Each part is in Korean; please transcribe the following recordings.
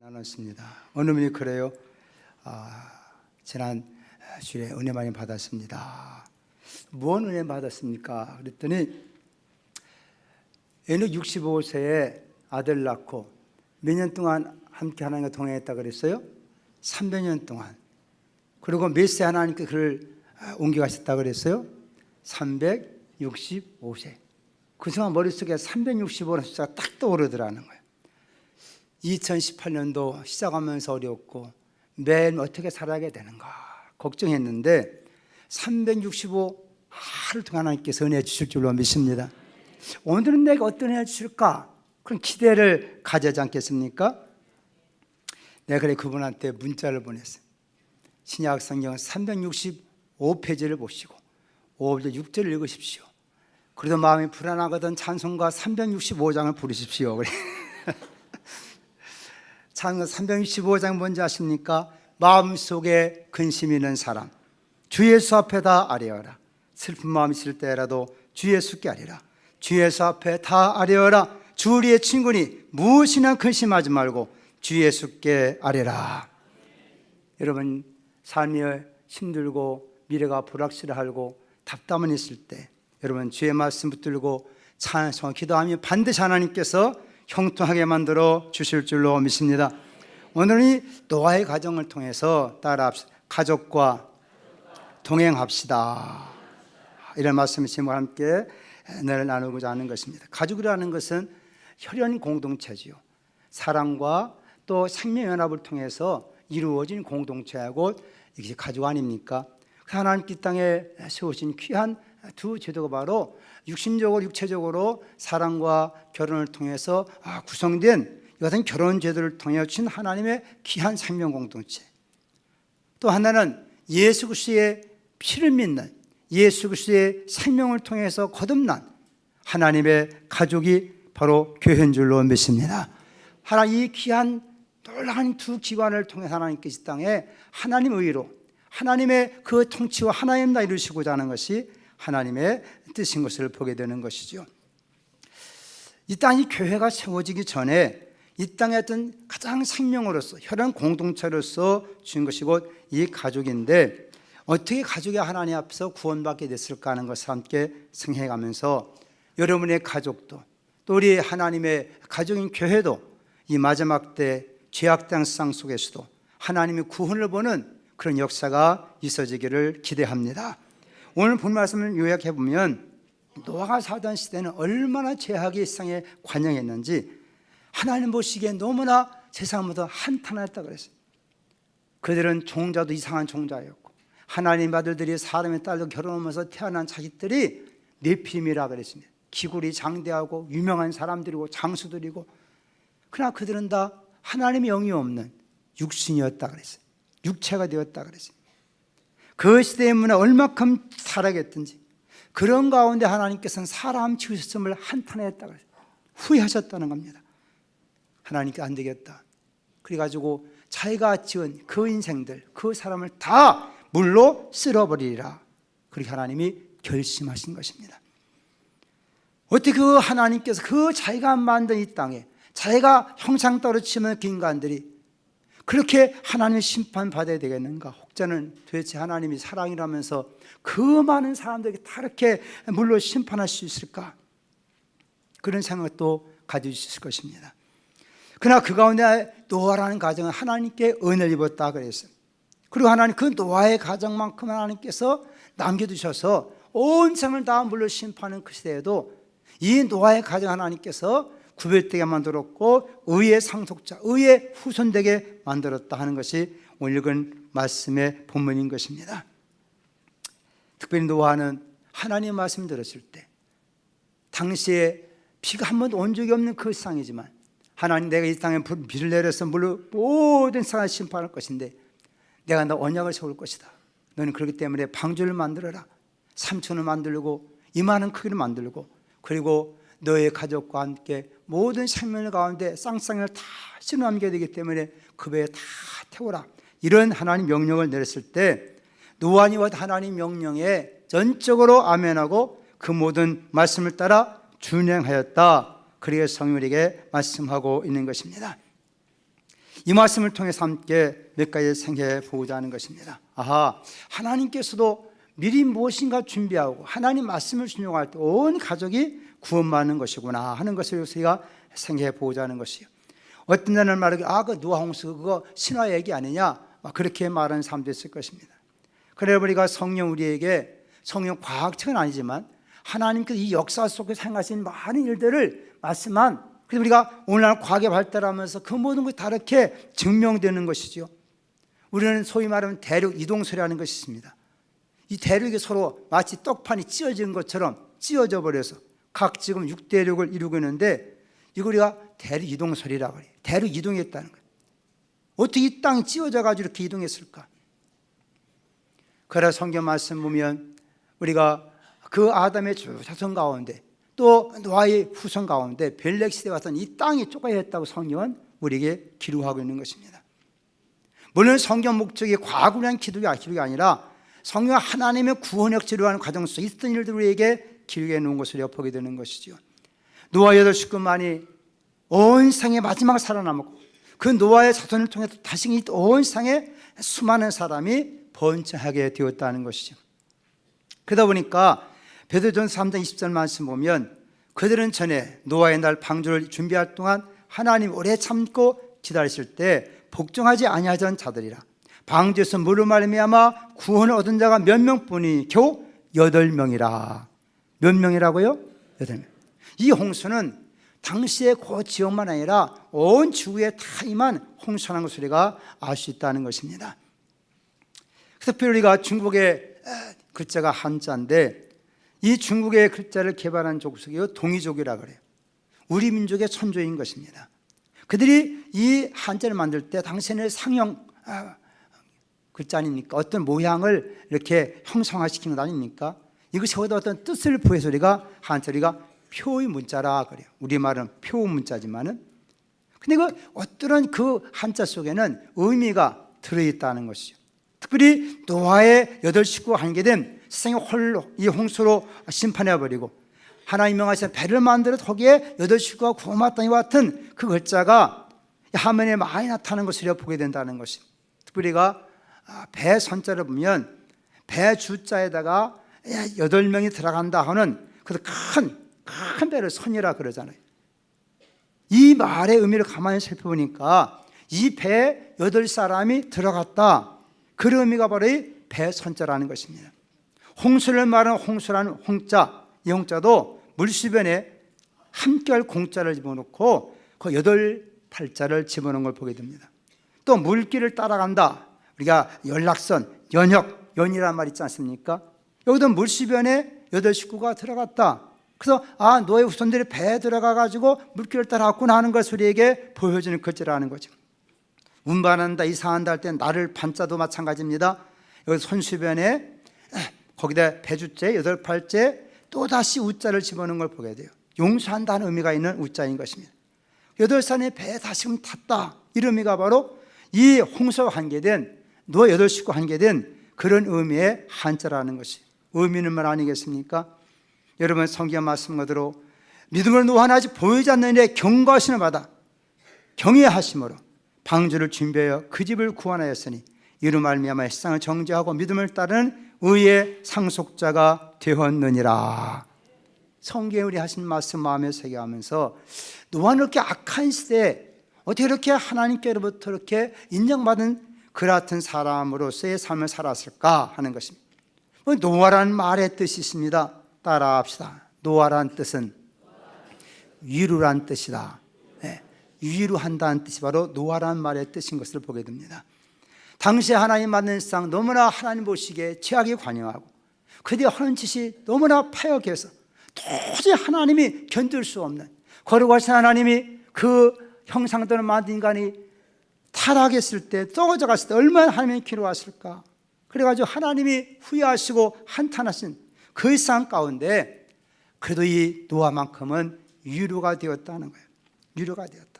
나눴습니다. 어느 분이 그래요. 지난 주에 은혜 많이 받았습니다. 무슨 은혜 받았습니까? 그랬더니 애는 65세에 아들 낳고 몇 년 동안 함께 하나님과 동행했다 그랬어요? 300년 동안. 그리고 몇 세 하나님께 그를 옮겨가셨다 그랬어요? 365세. 그 순간 머릿속에 365라는 숫자가 딱 떠오르더라는 거예요. 2018년도 시작하면서 어려웠고 매일 어떻게 살아야 되는가 걱정했는데 365 하루 동안 하나님께서 은혜 주실 줄로 믿습니다. 오늘은 내가 어떤 은혜 주실까? 그런 기대를 가지지 않겠습니까? 내가 그래 그분한테 문자를 보냈어요. 신약 성경 365페이지를 보시고 5절 6절을 읽으십시오. 그래도 마음이 불안하거든 찬송가 365장을 부르십시오. 찬송가 365장 뭔지 아십니까? 마음속에 근심 있는 사람 주 예수 앞에 다 아뢰어라. 슬픈 마음 있을 때라도 주 예수께 아뢰라. 주 예수 앞에 다 아뢰어라. 주 우리의 친구니 무엇이나 근심하지 말고 주 예수께 아뢰라. 여러분 삶이 힘들고 미래가 불확실하고 답답한 있을 때 여러분 주의 말씀 붙들고 찬송 기도하며 반드시 하나님께서 형통하게 만들어 주실 줄로 믿습니다. 오늘은 이 노아의 가정을 통해서 따라 가족과 동행합시다 이런 말씀을 지금과 함께 늘 나누고자 하는 것입니다. 가족이라는 것은 혈연 공동체지요. 사랑과 또 생명연합을 통해서 이루어진 공동체하고 이것이 가족 아닙니까? 하나님께 이 땅에 세우신 귀한 두 제도가 바로 육신적으로 육체적으로 사랑과 결혼을 통해서 구성된 이같은 결혼 제도를 통해 주신 하나님의 귀한 생명 공동체, 또 하나는 예수 그리스도의 피를 믿는 예수 그리스도의 생명을 통해서 거듭난 하나님의 가족이 바로 교회인 줄로 믿습니다. 하나님 이 귀한 놀라운 두 기관을 통해 하나님께서 이 땅에 하나님 의로 하나님의 그 통치와 하나님 나라를 이루시고자 하는 것이 하나님의 뜻인 것을 보게 되는 것이죠. 이 땅이 교회가 세워지기 전에 이 땅에 어떤 가장 생명으로서 혈연 공동체로서 주신 것이 곧 이 가족인데 어떻게 가족이 하나님 앞에서 구원받게 됐을까 하는 것을 함께 생각해가면서 여러분의 가족도 또 우리 하나님의 가족인 교회도 이 마지막 때 죄악된 세상 속에서도 하나님의 구원을 보는 그런 역사가 있어지기를 기대합니다. 오늘 본 말씀을 요약해 보면 노아가 살던 시대는 얼마나 죄악이 세상에 관영했는지 하나님 보시기에 너무나 세상보다 한탄했다 그랬어요. 그들은 종자도 이상한 종자였고 하나님 아들들이 사람의 딸도 결혼하면서 태어난 자식들이 네피림이라 그랬습니다. 기굴이 장대하고 유명한 사람들이고 장수들이고 그러나 그들은 다 하나님의 영이 없는 육신이었다 그랬어요. 육체가 되었다 그랬어요. 그 시대의 문화 얼마큼 타락했든지 그런 가운데 하나님께서는 사람 지으셨음을 한탄했다 그랬어요. 후회하셨다는 겁니다. 하나님께 안 되겠다. 그래가지고 자기가 지은 그 인생들 그 사람을 다 물로 쓸어버리리라 그렇게 하나님이 결심하신 것입니다. 어떻게 그 하나님께서 그 자기가 만든 이 땅에 자기가 형상 떨어지면 그 인간들이 그렇게 하나님의 심판받아야 되겠는가? 혹자는 도대체 하나님이 사랑이라면서 그 많은 사람들에게 다 이렇게 물로 심판할 수 있을까? 그런 생각도 가질 수 있을 것입니다. 그러나 그 가운데 노아라는 가정은 하나님께 은혜를 입었다 그랬어요. 그리고 하나님 그 노아의 가정만큼 하나님께서 남겨두셔서 온 생을 다 물로 심판하는 그 시대에도 이 노아의 가정 하나님께서 구별되게 만들었고 의의 상속자, 의의 후손되게 만들었다 하는 것이 오늘 읽은 말씀의 본문인 것입니다. 특별히 노아는 하나님의 말씀 들었을 때 당시에 비가 한 번도 온 적이 없는 그 세상이지만 하나님 내가 이 땅에 비를 내려서 물로 모든 세상을 심판할 것인데 내가 너 언약을 세울 것이다. 너는 그렇기 때문에 방주를 만들어라. 삼촌을 만들고 이만한 크기를 만들고 그리고 너의 가족과 함께 모든 생명 가운데 쌍쌍이를 다 심어남겨야 되기 때문에 그 배에 다 태우라. 이런 하나님 명령을 내렸을 때 노아니와 하나님 명령에 전적으로 아멘하고 그 모든 말씀을 따라 준행하였다. 그리고 성령에게 말씀하고 있는 것입니다. 이 말씀을 통해서 함께 몇 가지 생각해 보고자 하는 것입니다. 하나님께서도 미리 무엇인가 준비하고 하나님 말씀을 준용할 때 온 가족이 구원받는 것이구나 하는 것을 우리가 생각해 보고자 하는 것이요. 어떤 자는 말하기 그 노아 홍수 그거 신화 얘기 아니냐 그렇게 말하는 사람도 있을 것입니다. 그래 우리가 성령 우리에게 성령 과학책은 아니지만 하나님께서 이 역사 속에 행하신 많은 일들을 말씀한, 그래서 우리가 오늘날 과학이 발달하면서 그 모든 것이 다르게 증명되는 것이죠. 우리는 소위 말하면 대륙 이동설이라는 것이 있습니다. 이 대륙이 서로 마치 떡판이 찢어진 것처럼 찢어져 버려서 각 지금 6대륙을 이루고 있는데 이걸 우리가 대륙 이동설이라고 해요. 대륙 이동했다는 거예요. 어떻게 이 땅이 찢어져 가지고 이렇게 이동했을까? 그래서 성경 말씀 보면 우리가 그 아담의 자손 가운데 또 노아의 후손 가운데 벨렉 시대에 와서는 이 땅이 쪼개졌다고 성경은 우리에게 기록하고 있는 것입니다. 물론 성경 목적이 과거를 위한 기록이 아니라 성경 하나님의 구원역 치료하는 과정 속에 있었던 일들을 우리에게 기록해 놓은 것을 보게 되는 것이죠. 노아 8식구만이 온 세상에 마지막 살아남았고 그 노아의 자손을 통해서 다시 온 세상에 수많은 사람이 번창하게 되었다는 것이죠. 그러다 보니까 베드로전서 3장 20절 말씀 보면 그들은 전에 노아의 날 방주를 준비할 동안 하나님 오래 참고 기다리실 때 복종하지 아니하던 자들이라. 방주에서 물을 말미암아 구원을 얻은 자가 몇 명뿐이 겨우 8명이라. 몇 명이라고요? 8명. 이 홍수는 당시의 그 지역만 아니라 온 지구에 다 임한 홍수라는 것을 우리가 알 수 있다는 것입니다. 특별히 우리가 중국의 글자가 한자인데 이 중국의 글자를 개발한 족속이 동이족이라고 그래요. 우리 민족의 선조인 것입니다. 그들이 이 한자를 만들 때 당신의 상형 글자 아닙니까? 어떤 모양을 이렇게 형상화시키는 것 아닙니까? 이것이 어떤 뜻을 부여해서 우리가 한자리가 표의 문자라 그래요. 우리말은 표 문자지만은 근데 어떤 그 한자 속에는 의미가 들어있다는 것이죠. 특별히 노아의 8식구가 한계된 세상이 홀로 이 홍수로 심판해버리고 하나님 명하신 배를 만들어 거기에 8식구가 구원받다니 같은 그 글자가 화면에 많이 나타나는 것을 보게 된다는 것입니다. 특별히 우리가 배 선자를 보면 배 주자에다가 8명이 들어간다 하는 그 큰 배를 선이라 그러잖아요. 이 말의 의미를 가만히 살펴보니까 이 배에 8사람이 들어갔다. 그 의미가 바로 이 배선자라는 것입니다. 홍수를 말하는 홍수라는 홍자, 이 홍자도 물수변에 함께할 공자를 집어넣고 그 8팔자를 집어넣은 걸 보게 됩니다. 또 물길을 따라간다. 우리가 연락선, 연역, 연이라는 말 있지 않습니까? 여기도 물수변에 8식구가 들어갔다. 그래서 노아의 후손들이 배에 들어가가지고 물길을 따라갔구나 하는 것을 우리에게 보여주는 글자라는 거죠. 운반한다, 이사한다 할 때 나를 반자도 마찬가지입니다. 여기 손수변에 거기다 배주째, 8팔째 또다시 우자를 집어넣은 걸 보게 돼요. 용서한다는 의미가 있는 우자인 것입니다. 8산의 배에 다시금 탔다. 이 의미가 바로 이 홍수와 관계된 노아 8식구 관계된 그런 의미의 한자라는 것이 의미는 말 아니겠습니까? 여러분 성경 말씀 그대로 믿음을 노하나지 보이지 않는 일에 경고하심을 받아 경외하심으로 방주를 준비하여 그 집을 구원하였으니 이로 말미암아 세상을 정죄하고 믿음을 따르는 의의 상속자가 되었느니라. 성경에 우리 하신 말씀 마음에 새겨하면서 노아는 이렇게 악한 시대에 어떻게 이렇게 하나님께로부터 이렇게 인정받은 그 같은 사람으로서의 삶을 살았을까 하는 것입니다. 노아라는 말의 뜻이 있습니다. 따라합시다. 노아라는 뜻은 위로란 뜻이다. 위로한다는 뜻이 바로 노아라는 말의 뜻인 것을 보게 됩니다. 당시에 하나님 만든 세상 너무나 하나님 보시기에 죄악이 관영하고 그들이 하는 짓이 너무나 파역해서 도저히 하나님이 견딜 수 없는 거룩하신 하나님이 그 형상대로 만든 인간이 타락했을 때 떨어져 갔을 때 얼마나 하나님이 괴로웠을까. 그래가지고 하나님이 후회하시고 한탄하신 그 세상 가운데 그래도 이 노아만큼은 위로가 되었다는 거예요. 위로가 되었다.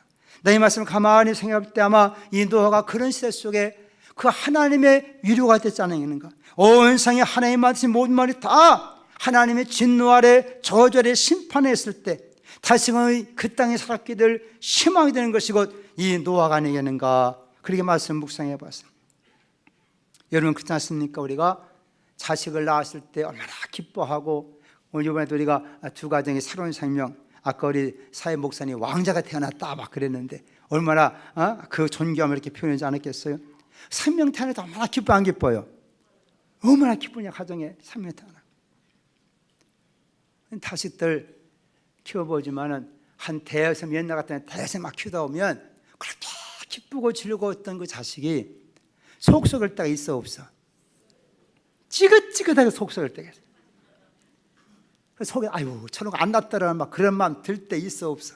나 이 말씀을 가만히 생각할 때 아마 이 노아가 그런 시대 속에 그 하나님의 위로가 됐지 않는가. 온 세상에 하나님 만드신 모든 말이 다 하나님의 진노 아래 저주 아래 심판했을 때 다시금 그 땅에 살았게 될 희망이 되는 것이 곧 이 노아가 아니겠는가, 그렇게 말씀 묵상해 봤습니다. 여러분 그렇지 않습니까? 우리가 자식을 낳았을 때 얼마나 기뻐하고, 오늘 이번에도 우리가 두 가정의 새로운 생명, 아까 우리 사회 목사님 왕자가 태어났다 막 그랬는데 얼마나 그 존경함을 이렇게 표현하지 않았겠어요? 생명 태어나도 얼마나 기뻐 안 기뻐요? 얼마나 기쁘냐, 가정에 생명 태어나. 자식들 키워보지만은 한 대여섯, 옛날 같은 대여섯 막 키우다 보면 그렇게 기쁘고 즐거웠던 그 자식이 속 썩을 때가 있어 없어? 찌긋찌긋하게 속 썩을 때가 있어. 속에 아유 저런 거 안 났다라는 막 그런 마음 들 때 있어 없어?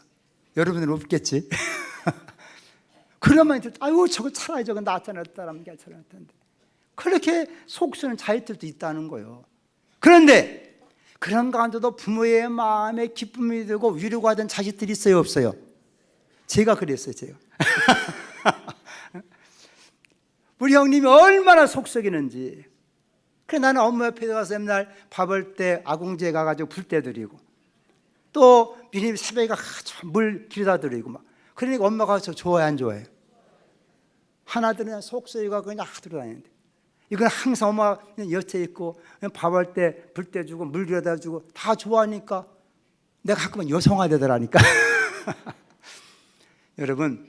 여러분들은 없겠지. 그런 마음이 들 때 아유 저거 차라리 저거 낫잖아 낫다라면 괜찮을 텐데, 그렇게 속 썩는 자식들도 있다는 거예요. 그런데 그런 가운데도 부모의 마음에 기쁨이 되고 위로가 된 자식들이 있어요 없어요? 제가 그랬어요. 제가 우리 형님이 얼마나 속 썩이는지. 그래 나는 엄마 옆에 가서 맨날 밥을 때 아궁지에 가가지고 불때 드리고, 또 미리 새벽에 가서 물 길다 드리고 막. 그러니까 엄마가 저 좋아해 안 좋아해요? 하나들은 속 썩이가 그냥 들어다니는데, 이건 항상 엄마 여태 있고 밥할 때 불 때 주고 물 길다 주고 다 좋아하니까 내가 가끔은 여성화 되더라니까. 여러분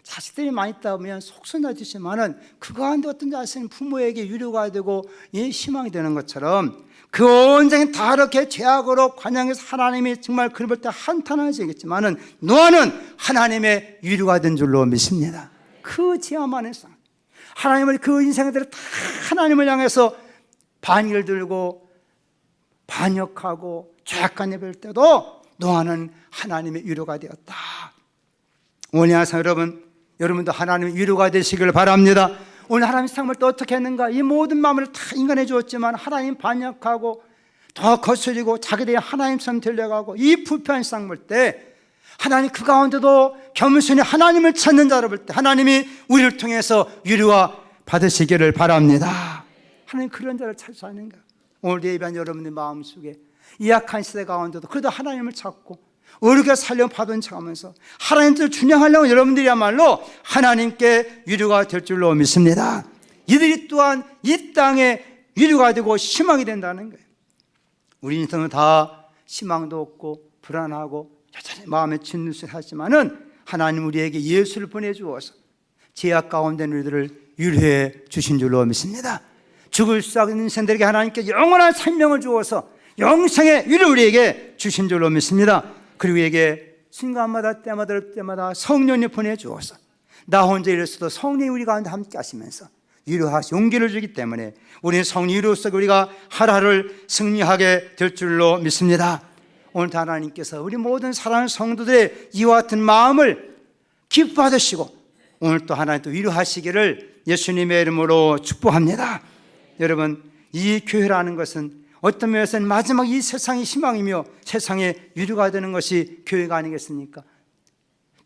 자식들이 많이 있다 보면 속상하지만은 그 가운데 어떤 자식은 부모에게 위로가 되고 희망이 되는 것처럼, 그 온전히 다르게 죄악으로 관영해서 하나님이 정말 그를 볼 때 한탄하시겠지만은 노아는 하나님의 위로가 된 줄로 믿습니다. 그 죄만에서 하나님을, 그 인생들을 다 하나님을 향해서 반기를 들고 반역하고 죄악과 예배할 때도 노아는 하나님의 위로가 되었다. 오늘 항상 여러분도 하나님의 위로가 되시길 바랍니다. 오늘 하나님 세상을 또 어떻게 했는가? 이 모든 마음을 다 인간에 주었지만 하나님 반역하고 더 거스리고 자기들이 하나님처럼 되려가고 이 부패한 세상 볼 때, 하나님 그 가운데도 겸손히 하나님을 찾는 자를 볼 때 하나님이 우리를 통해서 위로와 받으시기를 바랍니다. 하나님 그런 자를 찾지 않는가? 오늘 예배한 여러분의 마음속에 이 약한 시대 가운데도 그래도 하나님을 찾고 어렵게 살려면 받은 척하면서 하나님을 준양하려면 여러분들이야말로 하나님께 위로가 될 줄로 믿습니다. 이들이 또한 이 땅에 위로가 되고 희망이 된다는 거예요. 우리 인생은 다 희망도 없고 불안하고 여전히 마음에 짓눌렸지만은 하나님 우리에게 예수를 보내주어서 죄악 가운데 우리들을 위로해 주신 줄로 믿습니다. 죽을 수 없는 인생들에게 하나님께 영원한 생명을 주어서 영생의 위를 우리에게 주신 줄로 믿습니다. 그리고 우리에게 순간마다 때마다 성령님 보내주어서 나 혼자 이랬어도 성령이 우리 가운데 함께 하시면서 위로하시 용기를 주기 때문에 우리는 성령 위로서 우리가 하루하루를 승리하게 될 줄로 믿습니다. 오늘 하나님께서 우리 모든 사랑하는 성도들의 이와 같은 마음을 기뻐하시고 오늘 또 하나님 또 위로하시기를 예수님의 이름으로 축복합니다. 여러분 이 교회라는 것은 어떤 면에서는 마지막 이 세상의 희망이며 세상의 위로가 되는 것이 교회가 아니겠습니까?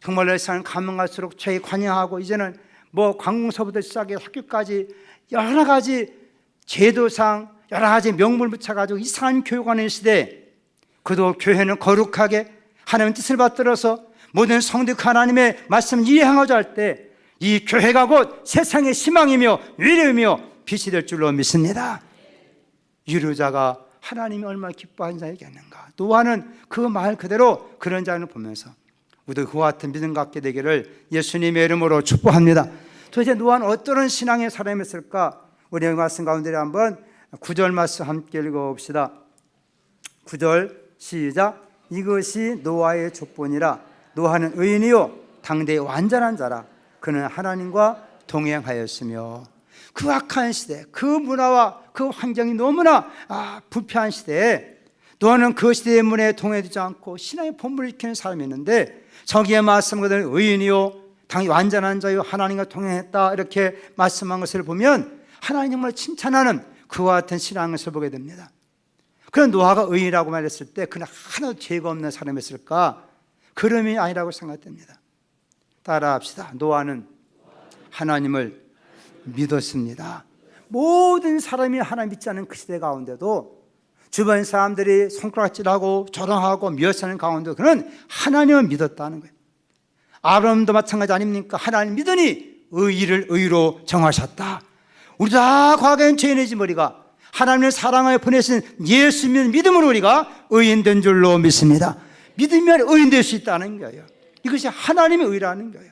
정말로 세상을 가면 갈수록 죄에 관여하고 이제는 뭐 관공서부터 시작해 학교까지 여러 가지 제도상 여러 가지 명분을 붙여가지고 이상한 교회가 하는 시대에, 그도 교회는 거룩하게 하나님의 뜻을 받들어서 모든 성도 하나님의 말씀을 이해하고자 할 때 이 교회가 곧 세상의 희망이며 위로이며 빛이 될 줄로 믿습니다. 위로자가 하나님이 얼마나 기뻐하는 자이겠는가. 노아는 그 말 그대로 그런 자를 보면서 우리도 그와 같은 믿음 갖게 되기를 예수님의 이름으로 축복합니다. 도대체 노아는 어떤 신앙의 사람이었을까? 우리 말씀 가운데 한번 9절 말씀 함께 읽어봅시다. 9절 시작. 이것이 노아의 족보니라. 노아는 의인이요 당대의 완전한 자라. 그는 하나님과 동행하였으며. 그 악한 시대, 그 문화와 그 환경이 너무나 부패한 시대에 노아는 그 시대의 문에 동행하지 않고 신앙의 본분을 지키는 사람이었는데, 저기에 말씀 그대로 의인이요 당이 완전한 자요 하나님과 동행했다 이렇게 말씀한 것을 보면 하나님 정말 칭찬하는 그와 같은 신앙을 보게 됩니다. 그런 노아가 의인이라고 말했을 때 그는 하나도 죄가 없는 사람이었을까? 그름이 아니라고 생각됩니다. 따라합시다. 노아는 하나님을 믿었습니다. 모든 사람이 하나님 믿지 않는 그 시대 가운데도 주변 사람들이 손가락질하고 조롱하고 멸시하는 가운데 그는 하나님을 믿었다는 거예요. 아브라함도 마찬가지 아닙니까? 하나님 믿으니 의를 의로 정하셨다. 우리 다 과거엔 죄인이지 우리가 하나님의 사랑하여 보내신 예수 믿는 믿음으로 우리가 의인된 줄로 믿습니다. 믿으면 의인될 수 있다는 거예요. 이것이 하나님의 의라는 거예요.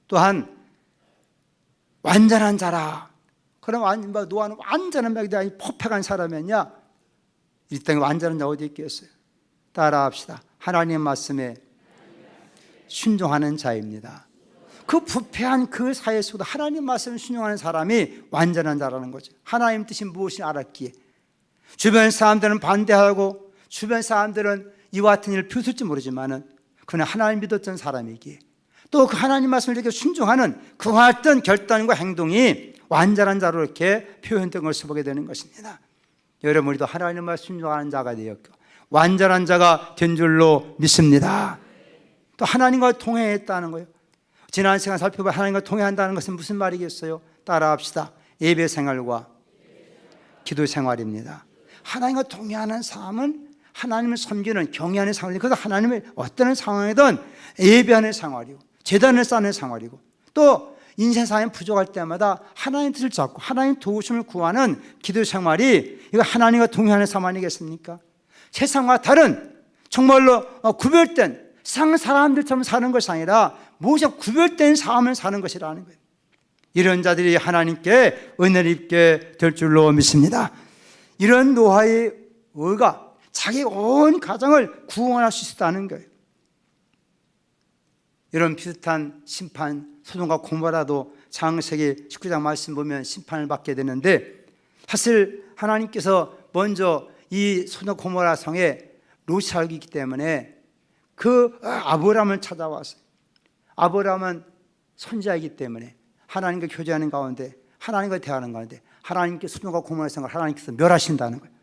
또한 완전한 자라. 그럼 노아는 완전한 자이다. 퍼펙트한 사람이었냐? 이 땅에 완전한 자 어디 있겠어요? 따라합시다. 하나님의 말씀에 순종하는 자입니다. 그 부패한 그 사회 속에도 하나님 말씀을 순종하는 사람이 완전한 자라는 거죠. 하나님 뜻이 무엇인지 알았기에. 주변 사람들은 반대하고 주변 사람들은 이와 같은 일을 펴줄지 모르지만은 그는 하나님 믿었던 사람이기에 또 그 하나님 말씀을 이렇게 순종하는 그와 같은 결단과 행동이 완전한 자로 이렇게 표현된 것을 보게 되는 것입니다. 여러분 우리도 하나님 말씀 순종하는 자가 되었고 완전한 자가 된 줄로 믿습니다. 또 하나님과 동행했다는 거예요. 지난 시간 살펴봐 하나님과 동행한다는 것은 무슨 말이겠어요? 따라합시다. 예배 생활과 기도 생활입니다. 하나님과 동행하는 삶은 하나님을 섬기는 경외하는 생활이고 그래서 하나님의 어떤 상황이든 예배하는 생활이고 제단을 쌓는 생활이고 또 인생사에 부족할 때마다 하나님 뜻을 잡고 하나님 도우심을 구하는 기도 생활이 이거 하나님과 동행하는 삶 아니겠습니까? 세상과 다른 정말로 구별된 세상 사람들처럼 사는 것이 아니라 무엇이 구별된 삶을 사는 것이라는 거예요. 이런 자들이 하나님께 은혜를 입게 될 줄로 믿습니다. 이런 노아의 의가 자기 온 가정을 구원할 수 있다는 거예요. 이런 비슷한 심판, 소돔과 고모라도 창세기 19장 말씀 보면 심판을 받게 되는데 사실 하나님께서 먼저 이 소돔 고모라 성에 롯이 살고 있기 때문에 그 아브라함을 찾아왔어요. 아브라함은 선지자이기 때문에 하나님과 교제하는 가운데 하나님과 대하는 가운데 하나님께 소돔과 고모라 성을 하나님께서 멸하신다는 거예요.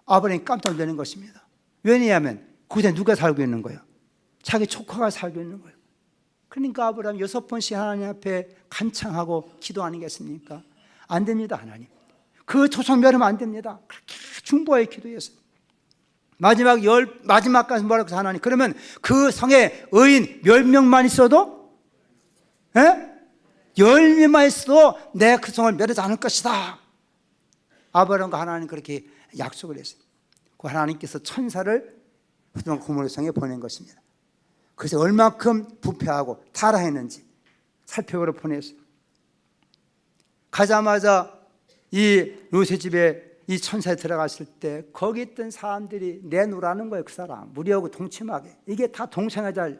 아브라함이 깜짝 놀라는 것입니다. 왜냐하면 거기에 누가 살고 있는 거예요? 자기 조카가 살고 있는 거예요. 그러니까 아브라함 6번씩 하나님 앞에 간청하고 기도 아니겠습니까? 안 됩니다. 하나님 그 조상 멸하면 안 됩니다. 그렇게 중보하여 기도했어요. 마지막까지 뭐라고 해서 하나님 그러면 그 성에 의인 10명만 있어도 10명만 있어도 내가 그 성을 멸하지 않을 것이다. 아브라함과 하나님 그렇게 약속을 했어요. 그 하나님께서 천사를 소돔 고모라 성에 보낸 것입니다. 그래서 얼마큼 부패하고 타락했는지 살펴보러 보냈어요. 가자마자 이 롯의 집에 이 천사에 들어갔을 때 거기 있던 사람들이 내놓으라는 거예요. 그 사람 무리하고 동침하게 이게 다 동생하자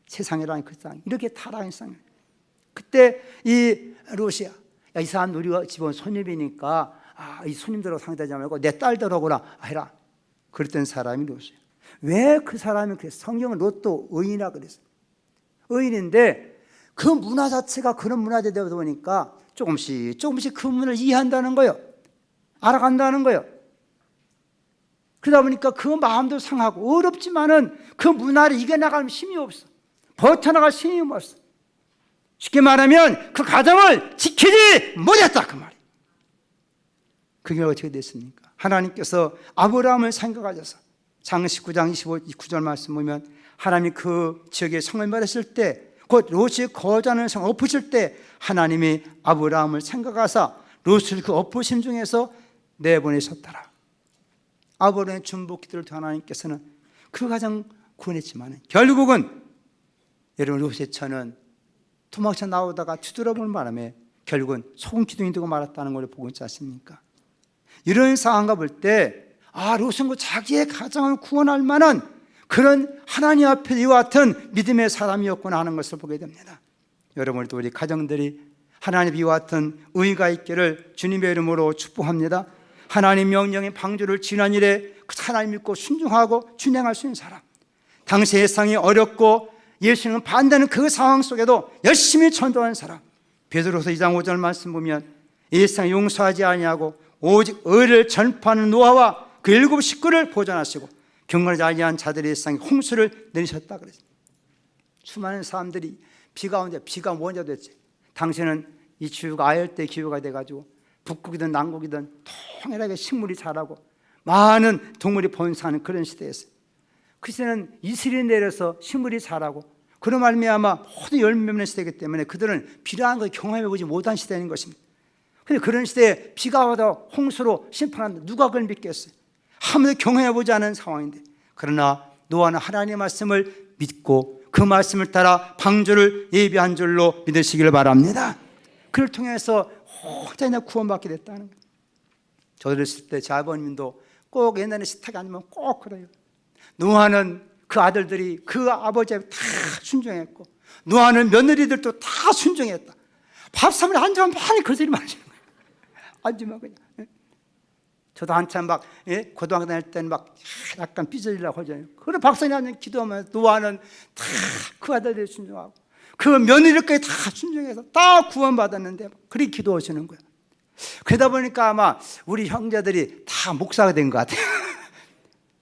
세상이라는 그 세상 이렇게 타락한 세상. 그때 이 롯이 이 사람 우리 집은 손님이니까 이 손님들하고 상대하지 말고 내 딸들하고나 해라. 그랬던 사람이 롯이에요. 왜 그 사람이 그랬어요? 성경은 롯도 의인이라 그랬어요. 의인인데 그 문화 자체가 그런 문화되다 보니까 조금씩 그 문화를 이해한다는 거예요. 알아간다는 거예요. 그러다 보니까 그 마음도 상하고 어렵지만은 그 문화를 이겨나갈 힘이 없어. 버텨나갈 힘이 없어. 쉽게 말하면 그 가정을 지키지 못했다 그 말이에요. 그게 어떻게 됐습니까? 하나님께서 아브라함을 생각하셔서 창세기 19장 29절 말씀 보면 하나님이 그 지역에 성을 멸했을 때 곧 롯이 거주하는 성 엎으실 때 하나님이 아브라함을 생각하사 롯을 그 엎으심 중에서 내보내셨더라. 아브라함의 중보 기도를 통해 하나님께서는 그 가정 구원했지만 결국은 여러분 롯의 처는 도망쳐 나오다가 뒤돌아보는 바람에 결국은 소금 기둥이 되고 말았다는 걸 보고 있지 않습니까? 이런 상황과 볼 때 롯은 자기의 가정을 구원할 만한 그런 하나님 앞에 이와 같은 믿음의 사람이었구나 하는 것을 보게 됩니다. 여러분도 우리 가정들이 하나님 이와 같은 의가 있기를 주님의 이름으로 축복합니다. 하나님 명령의 방주를 지난 일에 하나님 믿고 순종하고 준행할 수 있는 사람, 당시 세상이 어렵고 예수님은 반대하는 그 상황 속에도 열심히 전도하는 사람. 베드로서 2장 5절 말씀 보면 이 세상 용서하지 아니하고 오직 의를 전파하는 노아와 그 7 식구를 보존하시고 경건하지 아니한 자들의 세상에 홍수를 내리셨다 그랬어요. 수많은 사람들이 비 가운데 비가 먼저 됐지. 당시에는 이 기후가 아열대 기후가 돼가지고 북극이든 남극이든 통일하게 식물이 자라고 많은 동물이 번성하는 그런 시대였어요. 그 시대는 이슬이 내려서 식물이 자라고 그런 말미암아 모든 열매 맺는 시대이기 때문에 그들은 비라는 걸 경험해보지 못한 시대인 것입니다. 그런데 그런 시대에 비가 와다 홍수로 심판한다. 누가 그걸 믿겠어요? 한 번도 경험해보지 않은 상황인데, 그러나 노아는 하나님의 말씀을 믿고 그 말씀을 따라 방주를 예비한 줄로 믿으시기를 바랍니다. 그를 통해서 혼자 구원받게 됐다는 거예요. 저 어렸을 때 제 아버님도 꼭 옛날에 식탁에 앉으면 꼭 그래요. 노아는 그 아들들이 그 아버지한테 다 순종했고, 노아는 며느리들도 다 순종했다. 밥상에 앉으면 많이 그 소리 마시는 거예요. 앉으면 그냥. 저도 한참 막 고등학교 다닐 때는 막 약간 삐져지려고 하잖아요. 그래 박사님 앉으면 기도하면 노아는 다 그 아들들이 순종하고 그 며느리까지 다 순종해서 다 구원받았는데 그렇게 기도하시는 거예요. 그러다 보니까 아마 우리 형제들이 다 목사가 된 것 같아요.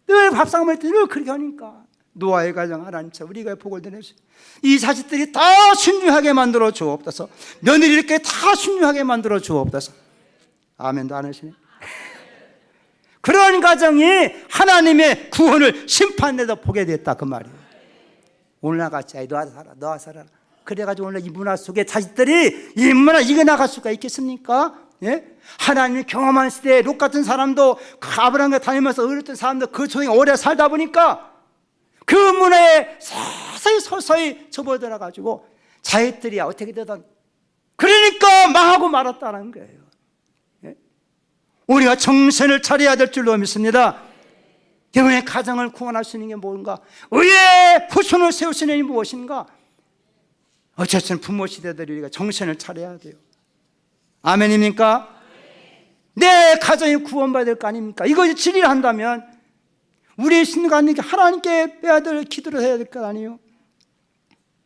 늘 밥상 먹을 때 늘 그렇게 하니까 노아의 가정 하나님처럼 우리가 복을 드려주세요. 이 자식들이 다 순종하게 만들어 주옵소서. 며느리들까지 다 순종하게 만들어 주옵소서. 아멘도 안 하시네. 그런 가정이 하나님의 구원을 심판에서 보게 됐다 그 말이에요. 오늘 같이 너와 살아라. 그래가지고 오늘 이 문화 속에 자식들이 이 문화 이겨나갈 수가 있겠습니까? 예? 하나님이 경험한 시대에 롯 같은 사람도 그 아브라함과 다니면서 어렸던 사람도 그 속에 오래 살다 보니까 그 문화에 서서히 접어들어가지고 자식들이 어떻게 되든 그러니까 망하고 말았다는 거예요. 예? 우리가 정신을 차려야 될 줄로 믿습니다. 여러분의 가정을 구원할 수 있는 게 뭔가? 의의 후손을 세우시는 이 무엇인가? 어쨌든 부모 시대들이 우리가 정신을 차려야 돼요. 아멘입니까? 내 가정이 구원받아야 될 거 아닙니까? 이것이 진리를 한다면 우리의 신가는 하나님께 빼야 될 기도를 해야 될 거 아니에요?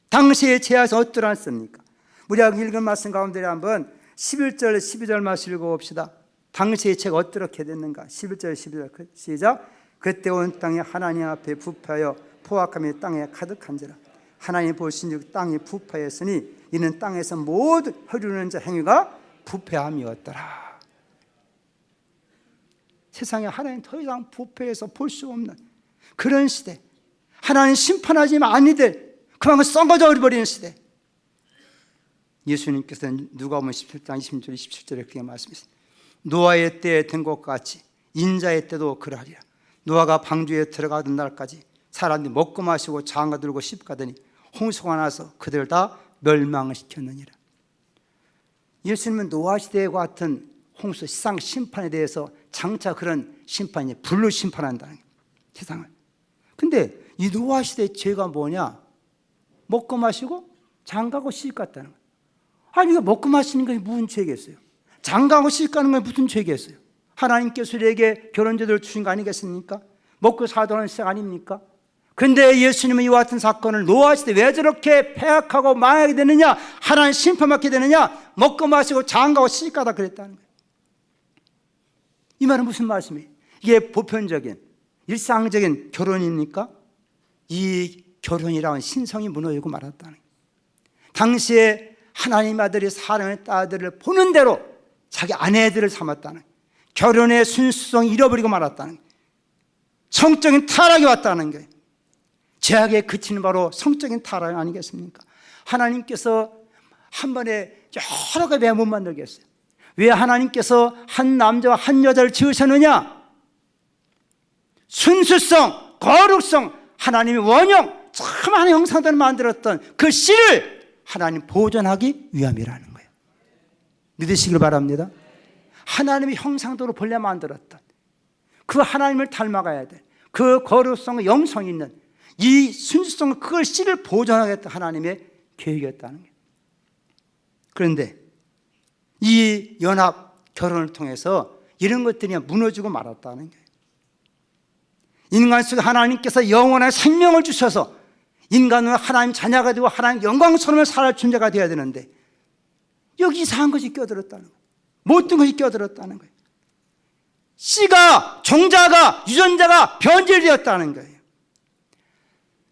당시의 제야서 어떠했습니까? 우리가 읽은 말씀 가운데 한번 11절 12절 말씀 읽어봅시다. 당시의 죄가 어떻게 됐는가? 11절 12절 시작. 그때 온 땅이 하나님 앞에 부패하여 포악함이 땅에 가득한지라. 하나님 보신즉 땅이 부패했으니 이는 땅에서 모든 흐르는 자 행위가 부패함이었더라. 세상에 하나님 더 이상 부패해서 볼 수 없는 그런 시대, 하나님 심판하지만 아니들 그만큼 썩어져 버리는 시대. 예수님께서는 누가복음 17장 26절 27절에 그렇게 말씀하셨습니다. 노아의 때에 된 것 같이 인자의 때도 그러하리라. 노아가 방주에 들어가던 날까지 사람들이 먹고 마시고 장가 들고 시집가더니 홍수가 나서 그들을 다 멸망을 시켰느니라. 예수님은 노아 시대와 같은 홍수 세상 심판에 대해서 장차 그런 심판이 불로 심판한다는 거예요, 세상을. 근데 이 노아 시대의 죄가 뭐냐? 먹고 마시고 장가고 시집갔다는 거예요. 아니 이거 먹고 마시는 것이 무슨 죄겠어요? 장가고 시집가는 건 무슨 죄겠어요? 하나님께서 우리에게 결혼제도를 주신 거 아니겠습니까? 먹고 살던 시작 아닙니까? 그런데 예수님은 이와 같은 사건을 노아 시대 왜 저렇게 폐악하고 망하게 되느냐, 하나님 심판받게 되느냐, 먹고 마시고 장가고 시집가다 그랬다는 거예요. 이 말은 무슨 말씀이에요? 이게 보편적인 일상적인 결혼입니까? 이 결혼이라는 신성이 무너지고 말았다는 거예요. 당시에 하나님 아들이 사랑의 딸들을 보는 대로 자기 아내들을 삼았다는 거예요. 결혼의 순수성을 잃어버리고 말았다는 거예요. 성적인 타락이 왔다는 거예요. 죄악에 그치는 바로 성적인 타락 아니겠습니까? 하나님께서 한 번에 여러 가지 왜 못 만들겠어요? 왜 하나님께서 한 남자와 한 여자를 지으셨느냐? 순수성, 거룩성, 하나님의 원형, 참 하나님의 형상대로 만들었던 그 씨를 하나님 보존하기 위함이라는 거예요. 믿으시길 바랍니다. 하나님의 형상대로 본래 만들었던 그 하나님을 닮아가야 돼. 그 거룩성과 영성이 있는 이 순수성을 그걸 씨를 보존하겠다 하나님의 계획이었다는 거예요. 그런데 이 연합 결혼을 통해서 이런 것들이 무너지고 말았다는 거예요. 인간 속에 하나님께서 영원한 생명을 주셔서 인간은 하나님 자녀가 되고 하나님 영광스러움을 살아갈 존재가 되어야 되는데 여기 이상한 것이 껴들었다는 거예요. 모든 것이 껴들었다는 거예요. 씨가, 종자가, 유전자가 변질되었다는 거예요.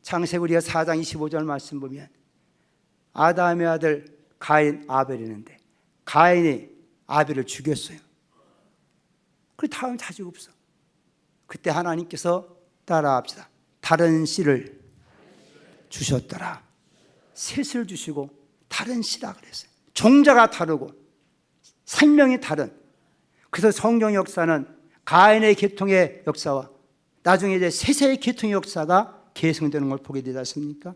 창세기 우리가 4장 25절 말씀 보면 아담의 아들 가인, 아벨이는데 가인이 아벨을 죽였어요. 그 다음 자식 없어. 그때 하나님께서 따라합시다. 다른 씨를 주셨더라. 셋을 주시고 다른 씨라 그랬어요. 종자가 다르고 생명이 다른. 그래서 성경 역사는 가인의 계통의 역사와 나중에 이제 셋의 계통의 역사가 계승되는 걸 보게 되지 않습니까?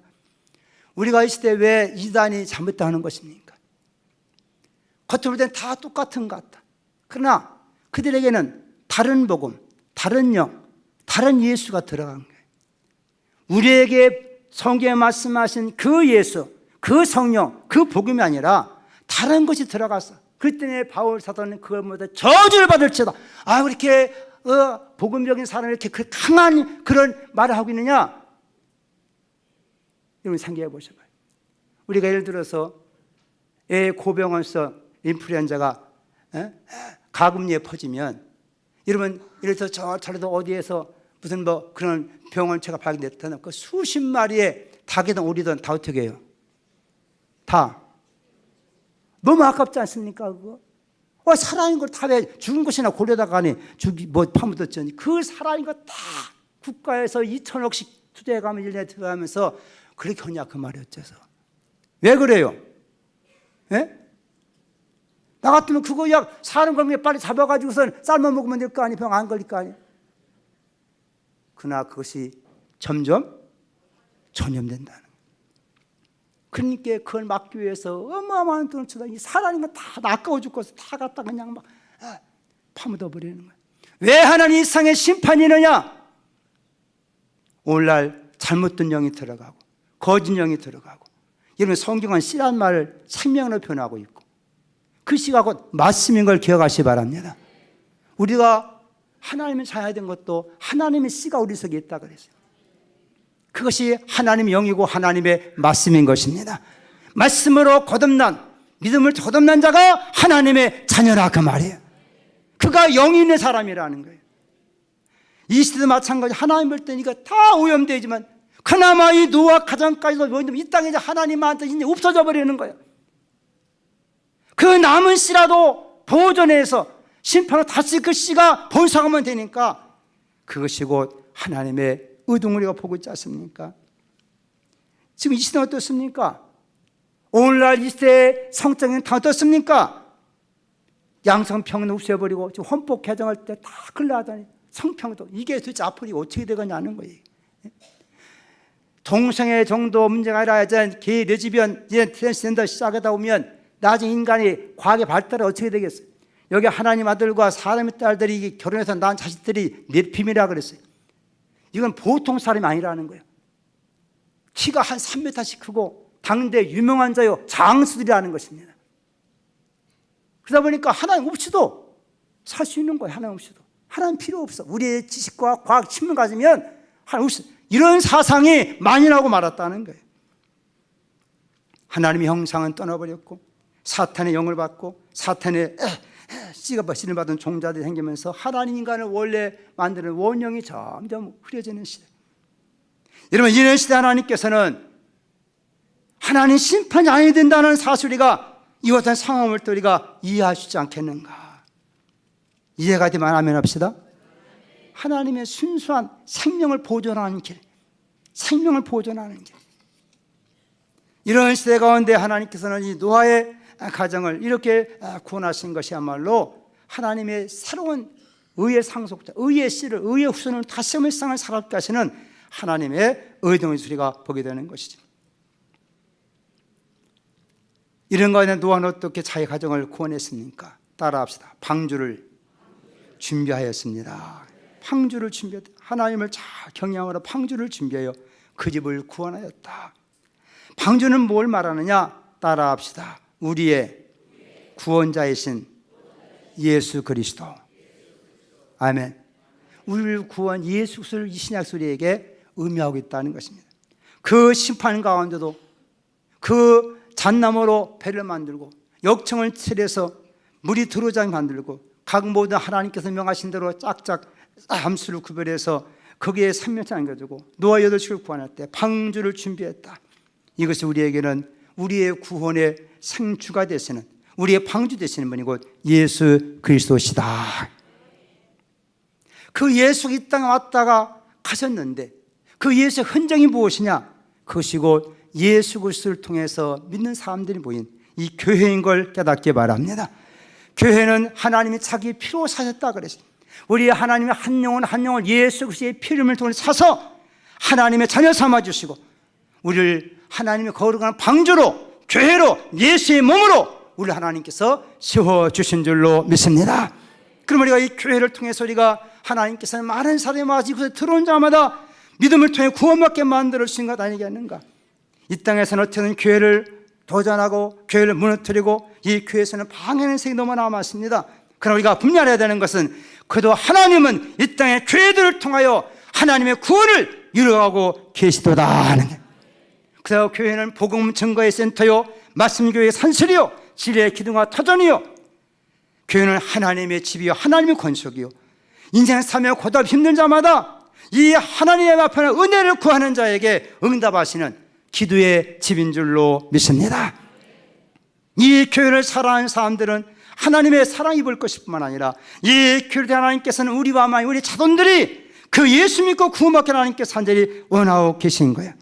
우리가 있을 때 왜 이단이 잘못하는 것입니까? 겉으로 볼 때는 다 똑같은 것 같다. 그러나 그들에게는 다른 복음, 다른 영, 다른 예수가 들어간 거예요. 우리에게 성경에 말씀하신 그 예수, 그 성령, 그 복음이 아니라 다른 것이 들어갔어. 그렇기 때문에 바울 사도는 그걸 모두 저주를 받을지어다. 아, 왜 이렇게 복음적인 사람이 이렇게 강한 그런 말을 하고 있느냐? 여러분 생각해 보셔봐요. 우리가 예를 들어서 고병원성 인플루엔자가 가금리에 퍼지면, 여러분 예를 들어서 저라도 어디에서 무슨 뭐 그런 병원체가 발견됐다면 그 수십 마리의 닭이든 오리든 다 어떻게 해요? 다 너무 아깝지 않습니까? 그거 살아있는 걸 다 왜 죽은 것이나 고려다가니 뭐 파묻었더니 그 살아있는 거 다 국가에서 2천억씩 투자해가면 1년에 들어가면서 그렇게 하냐 그 말이 어째서. 왜 그래요? 예? 나 같으면 그거 약 사는 걸면 빨리 잡아가지고선 삶아 먹으면 될 거 아니에요? 병 안 걸릴 거 아니에요? 그러나 그것이 점점 전염된다는 거예요. 그러니까 그걸 막기 위해서 어마어마한 돈을 쳐다 이 살아있는 거 다 아까워 죽고서 다 갖다 그냥 막 파묻어 버리는 거예요. 왜 하나님 이 세상에 심판이 있느냐? 오늘날 잘못된 영이 들어가고 거짓 영이 들어가고. 여러분 성경은 씨란 말을 생명으로 표현하고 있고 그 씨가 곧 말씀인 걸 기억하시기 바랍니다. 우리가 하나님을 자야 된 것도 하나님의 씨가 우리 속에 있다 그랬어요. 그것이 하나님의 영이고 하나님의 말씀인 것입니다. 말씀으로 거듭난, 믿음을 거듭난 자가 하나님의 자녀라 그 말이에요. 그가 영이 있는 사람이라는 거예요. 이 시대도 마찬가지. 하나님 볼 때는 이거 다 오염되지만 그나마 이 노아 가정까지도 이 땅에 이제 하나님한테 이제 없어져 버리는 거예요. 그 남은 씨라도 보존해서 심판을 다시 그 씨가 번성하면 되니까 그것이 곧 하나님의 의도를 우리가 보고 있지 않습니까? 지금 이 시대는 어떻습니까? 오늘날 이 시대의 성적인 다 어떻습니까? 양성평등 없애버리고 지금 헌법 개정할 때 다 끌려하다니 성평등 이게 도대체 앞으로 어떻게 되겠냐는 거예요. 동성애 정도 문제가 아니라 이제 게 레즈비언 이제 트랜스젠더 시작하다 보면 나중에 인간이 과학의 발달이 어떻게 되겠어요? 여기 하나님 아들과 사람의 딸들이 결혼해서 낳은 자식들이 네피림이라 그랬어요. 이건 보통 사람이 아니라는 거예요. 키가 한 3m씩 크고 당대 유명한 자요 장수들이라는 것입니다. 그러다 보니까 하나님 없이도 살 수 있는 거예요. 하나님 없이도. 하나님 필요 없어. 우리의 지식과 과학 친문 가지면 하나님 없어. 이런 사상이 만연하고 말았다는 거예요. 하나님의 형상은 떠나버렸고 사탄의 영을 받고 사탄의 씨가 씨를 받은 종자들이 생기면서 하나님 인간을 원래 만드는 원형이 점점 흐려지는 시대. 여러분 이런 시대 하나님께서는 하나님 심판이 아니 된다는 사실이가 이것은 상황을 또 우리가 이해할 수 있지 않겠는가? 이해가 되면 아멘 합시다. 하나님의 순수한 생명을 보존하는 길, 생명을 보존하는 길. 이런 시대 가운데 하나님께서는 이 노아의 가정을 이렇게 구원하신 것이야말로 하나님의 새로운 의의 상속자, 의의 씨를, 의의 후손을 다시 한번 세상을 살아가게 하시는 하나님의 의도의 소리가 보게 되는 것이죠. 이런 가운데 노아는 어떻게 자기 가정을 구원했습니까? 따라합시다. 방주를 준비하였습니다. 방주를 준비했다. 하나님을 잘 경외함으로 방주를 준비하여 그 집을 구원하였다. 방주는 뭘 말하느냐? 따라합시다. 우리의 구원자이신 예수 그리스도. 아멘. 우리를 구원 예수 그리스도를 이 신약 소리에게 의미하고 있다는 것입니다. 그 심판 가운데도 그 잣나무로 배를 만들고 역청을 칠해서 물이 들어오지 않게 만들고 각 모든 하나님께서 명하신 대로 짝짝 함수를 구별해서 거기에 산면체 안겨주고 노아 8식을 구원할 때 방주를 준비했다. 이것이 우리에게는 우리의 구원의 생주가 되시는 우리의 방주 되시는 분이 곧 예수 그리스도시다. 그 예수가 이 땅에 왔다가 가셨는데 그 예수의 흔적이 무엇이냐? 그것이 곧 예수 그리스도를 통해서 믿는 사람들이 모인 이 교회인 걸 깨닫기 바랍니다. 교회는 하나님이 자기 피로 사셨다 그랬어요. 우리 하나님의 한 영혼 한 영혼을 예수 그리스도의 피름을 통해 사서 하나님의 자녀 삼아주시고 우리를 하나님의 거룩한 방주로 교회로 예수의 몸으로 우리 하나님께서 세워주신 줄로 믿습니다. 그럼 우리가 이 교회를 통해서 우리가 하나님께서는 많은 사람이 와서 이곳에 들어온 자마다 믿음을 통해 구원받게 만들어주신 것 아니겠는가? 이 땅에서는 어떻게든 교회를 도전하고 교회를 무너뜨리고 이 교회에서는 방해하는 생이 너무 많습니다. 그러나 우리가 분별해야 되는 것은 그래도 하나님은 이 땅의 교회들을 통하여 하나님의 구원을 이루어가고 계시도다 하는 게. 그래서 교회는 복음 증거의 센터요 말씀교회의 산실이요 진리의 기둥과 터전이요 교회는 하나님의 집이요 하나님의 권속이요 인생 삶에 고답 힘든 자마다 이 하나님의 앞에는 은혜를 구하는 자에게 응답하시는 기도의 집인 줄로 믿습니다. 이 교회를 사랑하는 사람들은 하나님의 사랑 입을 것일 뿐만 아니라 이 교회 하나님께서는 우리와 많이 우리 자손들이 그 예수 믿고 구원받게 하나님께서 간절히 원하고 계신 거예요.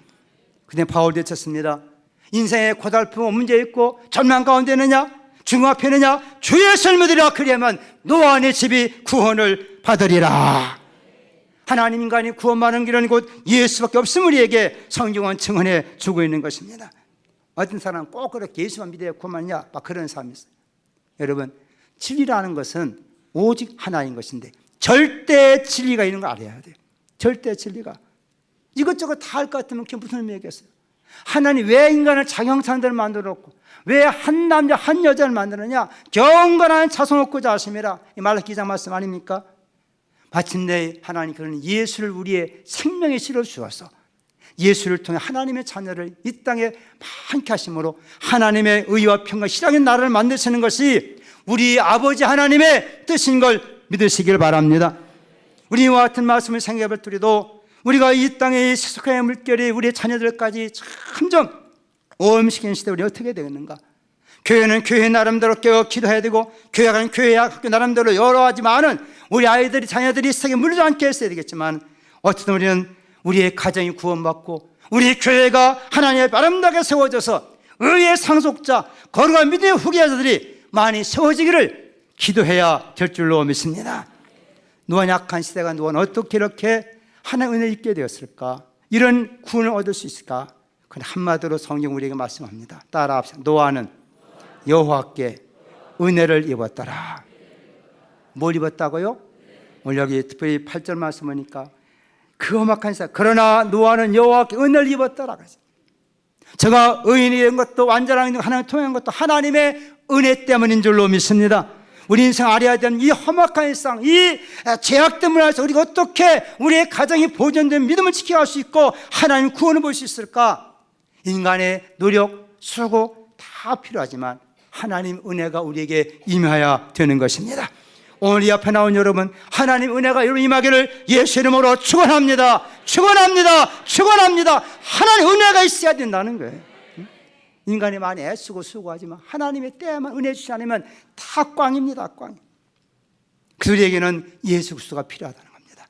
근데 바울도 외쳤습니다. 인생에 고달프고 문제 있고 전망 가운데 있느냐 죽음 앞에 있느냐 주 예수를 믿으리라 그리하면 노아의 집이 구원을 받으리라. 하나님 인간이 구원받는 길은 곧 예수밖에 없음 우리에게 성경은 증언해 주고 있는 것입니다. 어떤 사람은 꼭 그렇게 예수만 믿어야 구원받느냐 막 그런 사람이 있어요. 여러분 진리라는 것은 오직 하나인 것인데 절대 진리가 있는 거 알아야 돼요. 절대 진리가 이것저것 다 할 것 같으면 그게 무슨 의미겠어요? 하나님 왜 인간을 자기 형상대로 만들었고 왜 한 남자 한 여자를 만들었냐? 경건한 자손 얻고자 하심이라. 이 말라기 기장 말씀 아닙니까? 마침내 하나님께서는 예수를 우리의 생명에 실어 주어서 예수를 통해 하나님의 자녀를 이 땅에 많게 하심으로 하나님의 의와 평강 실학의 나라를 만드시는 것이 우리 아버지 하나님의 뜻인 걸 믿으시길 바랍니다. 우리와 같은 말씀을 생각해 볼 때도 우리가 이 땅의 세속화의 물결이 우리의 자녀들까지 점점 오염시키는 시대에 우리 어떻게 되겠는가? 교회는 교회 나름대로 깨어 기도해야 되고 교회가 교회 학교 나름대로 여러 가지만은 우리 아이들이 자녀들이 세상에 물리지 않게 했어야 되겠지만 어쨌든 우리는 우리의 가정이 구원받고 우리 교회가 하나님의 아름답게 세워져서 의의 상속자 거룩한 믿음의 후계자들이 많이 세워지기를 기도해야 될 줄로 믿습니다. 노아 약한 시대가 노아는 어떻게 이렇게 하나님의 은혜를 입게 되었을까? 이런 구원을 얻을 수 있을까? 그건 한마디로 성경 우리에게 말씀합니다. 따라합시다. 노아는 여호와께 은혜를 입었더라. 뭘 입었다고요? 오늘 여기 특별히 8절 말씀 보니까 그 험악한 시대 그러나 노아는 여호와께 은혜를 입었더라. 저가 의인이 된 것도 완전한 하나님을 통한 것도 하나님의 은혜 때문인 줄로 믿습니다. 우리 인생 알아야 되는 이 험악한 일상, 이 죄악된 문화에서 우리가 어떻게 우리의 가정이 보존된 믿음을 지켜갈 수 있고 하나님 구원을 볼 수 있을까? 인간의 노력, 수고 다 필요하지만 하나님 은혜가 우리에게 임하여야 되는 것입니다. 오늘 이 앞에 나온 여러분, 하나님 은혜가 여러분 임하기를 예수 이름으로 축원합니다. 축원합니다. 축원합니다. 하나님 은혜가 있어야 된다는 거예요. 인간이 많이 애쓰고 수고하지만 하나님의 때만 은혜 주시지 않으면 다 꽝입니다. 꽝. 그들에게는 예수 그리스도가 필요하다는 겁니다.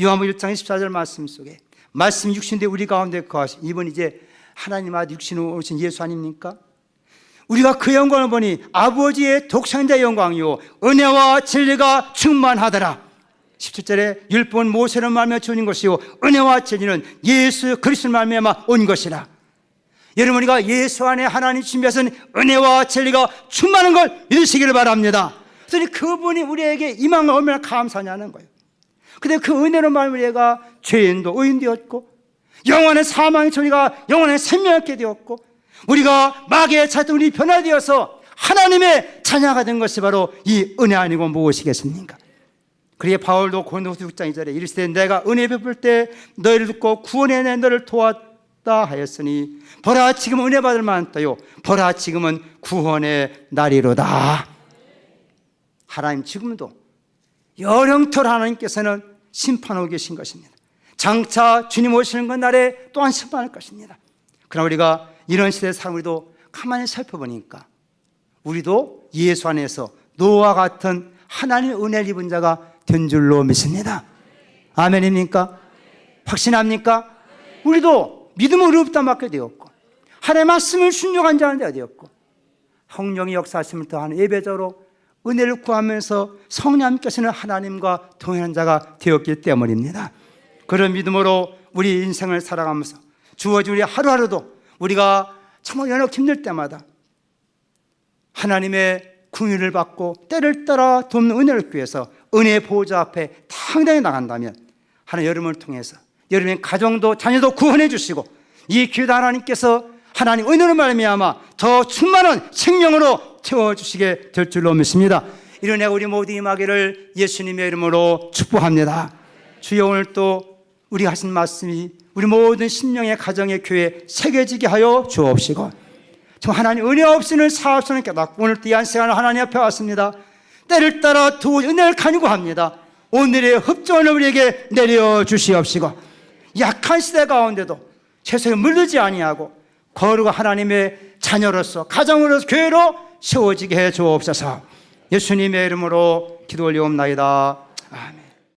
요한복음 1장 14절 말씀 속에 말씀 육신대 우리 가운데 거하신 이번 이제 하나님 아들 육신으로 오신 예수 아닙니까? 우리가 그 영광을 보니 아버지의 독생자의 영광이요 은혜와 진리가 충만하더라. 17절에 율법은 모세를 말미암아 주는 것이요 은혜와 진리는 예수 그리스도를 말미암아 온 것이라. 여러분 우리가 예수 안에 하나님 준비하신 은혜와 진리가 충만한 걸 믿으시기를 바랍니다. 그래서 그분이 우리에게 임한 걸 얼마나 감사하냐는 거예요. 근데 그 은혜로 말미암아 우리가 죄인도 의인되었고 영원의 사망의 저희가 영원의 생명하게 되었고 우리가 마귀의 찾던 우리 변화되어서 하나님의 자녀가 된 것이 바로 이 은혜 아니고 무엇이겠습니까? 그리고 바울도 고린도후서 6장 2절에 이르시되 내가 은혜 베풀 때 너희를 듣고 구원해 너를 도왔다 하였으니 보라 지금 은혜 받을 만하다요 보라 지금은 구원의 날이로다. 하나님 지금도 영영토로 하나님께서는 심판하고 계신 것입니다. 장차 주님 오시는 그 날에 또한 심판할 것입니다. 그러나 우리가 이런 시대의 삶 우리도 가만히 살펴보니까 우리도 예수 안에서 노아와 같은 하나님의 은혜를 입은 자가 된 줄로 믿습니다. 아멘입니까? 확신합니까? 우리도 믿음으로 의롭다 받게 되었고 하나님의 말씀을 순종한 자가 되었고 성령의 역사하심을 더하는 예배자로 은혜를 구하면서 성령님께서는 하나님과 동행한 자가 되었기 때문입니다. 그런 믿음으로 우리 인생을 살아가면서 주어진 우리 하루하루도 우리가 정말 연약 힘들 때마다 하나님의 궁유를 받고 때를 따라 돕는 은혜를 구해서 은혜의 보호자 앞에 당당히 나간다면 하나님 여러분을 통해서 여러분의 가정도 자녀도 구원해 주시고 이 기회도 하나님께서 하나님 은혜로 말미암아 더 충만한 생명으로 채워주시게 될 줄로 믿습니다. 이런 애 우리 모두 임하기를 예수님의 이름으로 축복합니다. 주여 오늘 또 우리 하신 말씀이 우리 모든 심령의 가정의 교회 새겨지게 하여 주옵시고 정말 하나님 은혜 없이는 살 수는 깨닫고 오늘 또 이 한 시간을 하나님 앞에 왔습니다. 때를 따라 두 은혜를 간구합니다. 오늘의 흡전을 우리에게 내려주시옵시고 약한 시대 가운데도 세상에 물들지 아니하고 거룩한 하나님의 자녀로서 가정으로서 교회로 세워지게 해 주옵소서. 예수님의 이름으로 기도 올리옵나이다. 아멘.